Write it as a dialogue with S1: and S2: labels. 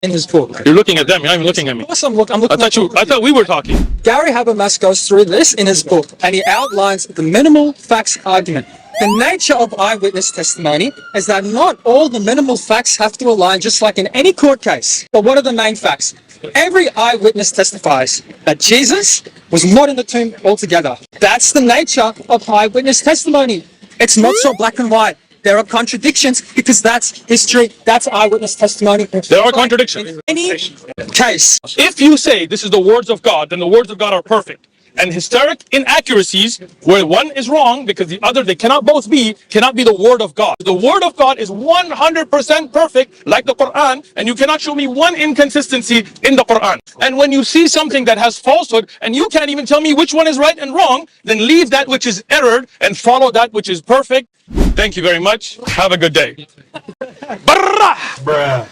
S1: in his book.
S2: You're looking at them. You're not even looking at me.
S1: Of course I'm looking
S2: I thought we were talking.
S1: Gary Habermas goes through this in his book, and he outlines the minimal facts argument. The nature of eyewitness testimony is that not all the minimal facts have to align, just like in any court case. But what are the main facts? Every eyewitness testifies that Jesus was not in the tomb altogether. That's the nature of eyewitness testimony. It's not so black and white. There are contradictions because that's history, that's eyewitness testimony.
S2: There are contradictions.
S1: In any case.
S2: If you say this is the words of God, then the words of God are perfect. And historic inaccuracies, where one is wrong because the other, they cannot be the word of God. The word of God is 100% perfect, like the Quran, and you cannot show me one inconsistency in the Quran. And when you see something that has falsehood, and you can't even tell me which one is right and wrong, then leave that which is error and follow that which is perfect. Thank you very much. Have a good day. Bruh.